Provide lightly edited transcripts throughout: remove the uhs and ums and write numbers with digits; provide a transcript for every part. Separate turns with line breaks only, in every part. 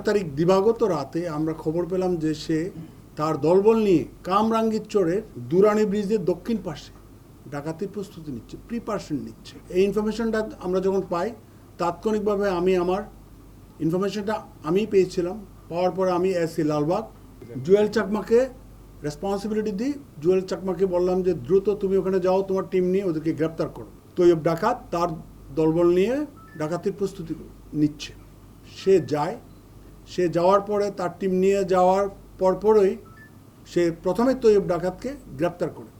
তারিখ দিবাগত রাতে আমরা খবর পেলাম যে সে তার দলবল নিয়ে কামরাঙ্গীর চরের দুরানি ব্রিজের দক্ষিণ পাশে ডাকাতির প্রস্তুতি নিচ্ছে, প্রিপারেশন নিচ্ছে। এই ইনফরমেশনটা আমরা যখন পাই, তাৎক্ষণিকভাবে আমার ইনফরমেশনটা আমি পেয়েছিলাম। পাওয়ার পরে আমি এসি লালবাগ জুয়েল চাকমাকে রেসপন্সিবিলিটি দিই। জুয়েল চাকমাকে বললাম যে দ্রুত তুমি ওখানে যাও, তোমার টিম নিয়ে ওদেরকে গ্রেপ্তার করো। তৈয়ব ডাকাত তার দলবল নিয়ে ডাকাতির প্রস্তুতি নিচ্ছে। সে যায়, সে যাওয়ার পরে তার টিম নিয়ে যাওয়ার পরপরই সে প্রথমে তৈয়ব ডাকাতকে গ্রেপ্তার করে।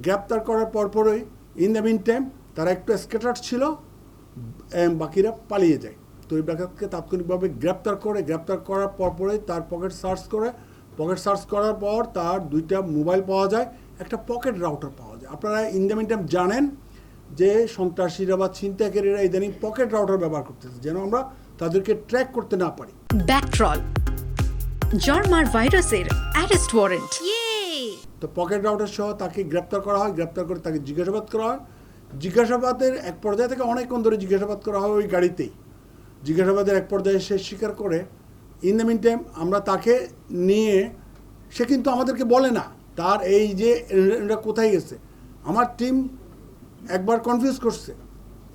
গ্রেপ্তার করার পরপরই ইন দ্য মিন টাইম তারা একটু স্ক্যাটার্ড ছিল, বাকিরা পালিয়ে যায়। তৈয়ব ডাকাতকে তাৎক্ষণিকভাবে গ্রেপ্তার করে, গ্রেপ্তার করার পরপরই তার পকেট সার্চ করে, পকেট সার্চ করার পর তার 2টা মোবাইল পাওয়া যায়, একটা পকেট রাউটার পাওয়া যায়। আপনারা ইন দ্য মিন টাইম জানেন যে সন্ত্রাসীরা বা ছিনতাইকারীরা ইদানিং পকেট রাউটার ব্যবহার করতেছে, যেন আমরা তাদেরকে ট্র্যাক করতে না পারি।
ব্যাকট্রল জার্মার ভাইরাসের অ্যারেস্ট ওয়ারেন্ট।
তো পকেট রাউটার সহ তাকে গ্রেপ্তার করা হয়। গ্রেপ্তার করে তাকে জিজ্ঞাসাবাদ করা হয়। জিজ্ঞাসাবাদের এক পর্যায়ে থেকে অনেকক্ষণ ধরে জিজ্ঞাসাবাদ করা হয় ওই গাড়িতেই। জিজ্ঞাসাবাদের এক পর্যায়ে সে স্বীকার করে। ইন দ্য মিন টাইম আমরা তাকে নিয়ে, সে কিন্তু আমাদেরকে বলে না তার এই যে এটা কোথায় গেছে। আমার টিম একবার কনফিউজ করছে,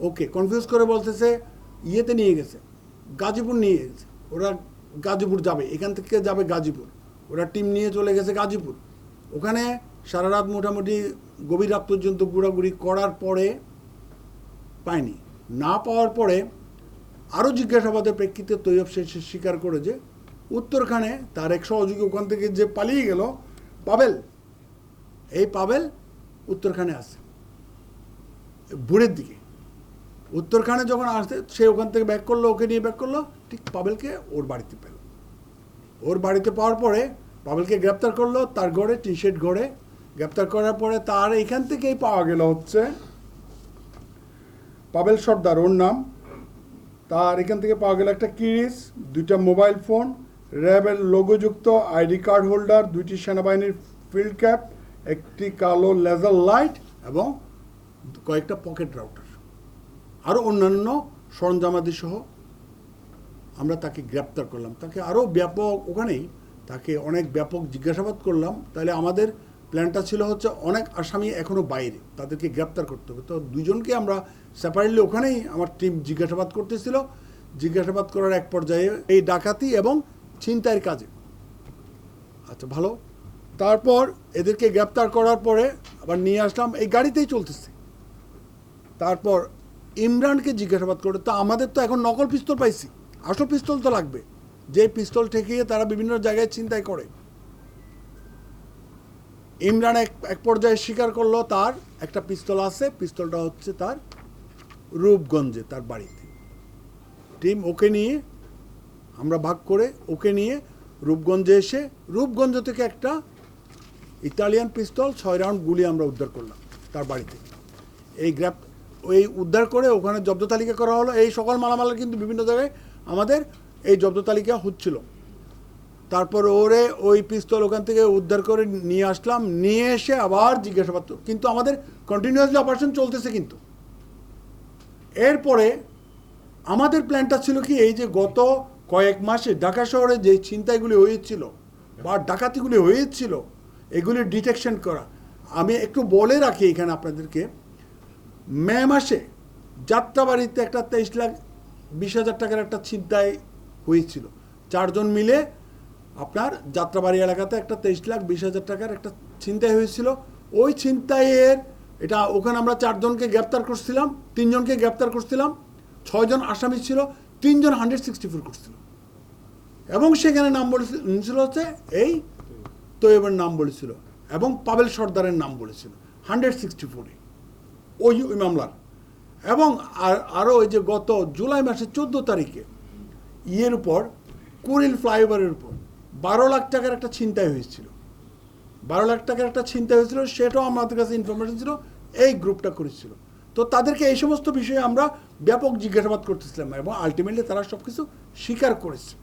ওকে কনফিউজ করে বলতেছে ইয়েতে নিয়ে গেছে, গাজীপুর নিয়ে গেছে। ওরা গাজীপুর যাবে, এখান থেকে যাবে গাজীপুর। ওরা টিম নিয়ে চলে গেছে গাজীপুর। ওখানে সারা রাত মোটামুটি গভীর রাত পর্যন্ত ঘোরাঘুরি করার পরে পায়নি। না পাওয়ার পরে আরও জিজ্ঞাসাবাদের প্রেক্ষিতে তৈয়ব সে স্বীকার করে যে উত্তরখানে তার এক সহযোগী ওখান থেকে যে পালিয়ে গেল পাবেল, এই পাবেল উত্তরখানে আসে ভোরের দিকে। উত্তরখানে যখন আসতে সে ওখান থেকে ব্যাক করলো, ওকে নিয়ে ব্যাক করলো, ঠিক পাবেলকে ওর বাড়িতে পেল। ওর বাড়িতে পাওয়ার পরে পাবেলকে গ্রেপ্তার করলো তার ঘরে, টি শার্ট ঘরে। গ্রেপ্তার করার পরে তার এখান থেকেই পাওয়া গেল হচ্ছে পাবেল সর্দার ওর নাম। তার এখান থেকে পাওয়া গেল একটা কিরিস, 2টা মোবাইল ফোন, র্যাবের লোগোযুক্ত আইডি কার্ড হোল্ডার, 2টি সেনাবাহিনীর ফিল্ড ক্যাপ, একটি কালো লেজার লাইট এবং কয়েকটা পকেট রাউটার, আরও অন্যান্য সরঞ্জামাদি সহ আমরা তাকে গ্রেপ্তার করলাম। তাকে আরও ব্যাপক ওখানেই তাকে অনেক ব্যাপক জিজ্ঞাসাবাদ করলাম। তাহলে আমাদের প্ল্যানটা ছিল হচ্ছে অনেক আসামি এখনও বাইরে, তাদেরকে গ্রেপ্তার করতে হবে। তো 2জনকে আমরা সেপারেটলি ওখানেই আমার টিম জিজ্ঞাসাবাদ করতেছিল। জিজ্ঞাসাবাদ করার এক পর্যায়ে এই ডাকাতি এবং ছিনতাইয়ের কাজে। আচ্ছা ভালো, তারপর এদেরকে গ্রেপ্তার করার পরে আবার নিয়ে আসলাম, এই গাড়িতেই চলতেছে। তারপর ইমরানকে জিজ্ঞাসাবাদ করে, তো আমাদের তো এখন নকল পিস্তল পাইছি, আসল পিস্তল তো লাগবে, যে পিস্তল ঠেকিয়ে তারা বিভিন্ন জায়গায় ছিনতাই করে। ইমরান এক পর্যায়ে স্বীকার করলো তার একটা পিস্তল আছে, পিস্তলটা হচ্ছে তার রূপগঞ্জে তার বাড়িতে। টিম ওকে নিয়ে আমরা ভাগ করে ওকে নিয়ে রূপগঞ্জে এসে রূপগঞ্জ থেকে একটা ইতালিয়ান পিস্তল 6 রাউন্ড গুলি আমরা উদ্ধার করলাম তার বাড়িতে। ওই উদ্ধার করে ওখানে জব্দ তালিকা করা হলো। এই সকল মালামালের কিন্তু বিভিন্ন জায়গায় আমাদের এই জব্দ তালিকা হচ্ছিল। তারপর ওরে ওই পিস্তল ওখান থেকে উদ্ধার করে নিয়ে আসলাম, নিয়ে এসে আবার জিজ্ঞাসাবাদ, কিন্তু আমাদের কন্টিনিউয়াসলি অপারেশন চলতেছে। কিন্তু এরপরে আমাদের প্ল্যানটা ছিল কি, এই যে গত কয়েক মাসে ঢাকা শহরে যে ছিনতাইগুলি হয়েছিল বা ডাকাতিগুলি হয়েছিল এগুলির ডিটেকশন করা। আমি একটু বলে রাখি এখানে আপনাদেরকে, মে মাসে যাত্রাবাড়িতে একটা 23,20,000 টাকার একটা ছিনতাই হয়েছিল। 4 জন মিলে আপনার যাত্রাবাড়ি এলাকাতে একটা 23,20,000 টাকার একটা ছিনতাই হয়েছিল। ওই ছিনতাইয়ের এটা ওখানে আমরা 4 জনকে গ্রেপ্তার করছিলাম, 3 জনকে গ্রেপ্তার করছিলাম, 6 জন আসামি ছিল, 3 জন 164 করছিল। এবং সেখানে নাম বলেছিল হচ্ছে এই তৈয়বের নাম বলেছিল এবং পাবেল সর্দারের নাম বলেছিল 164 ওই মামলার। এবং আরও ওই যে গত জুলাই মাসের 14 তারিখে ইয়ের উপর কুড়িল ফ্লাইওভারের উপর 12 লাখ টাকার একটা ছিনতাই হয়েছিল। 12 লাখ টাকার একটা ছিনতাই হয়েছিল, সেটাও আমাদের কাছে ইনফরমেশন ছিল, এই গ্রুপটা করেছিল। তো তাদেরকে এই সমস্ত বিষয়ে আমরা ব্যাপক জিজ্ঞাসাবাদ করতেছিলাম এবং আলটিমেটলি তারা সব কিছু স্বীকার করেছে।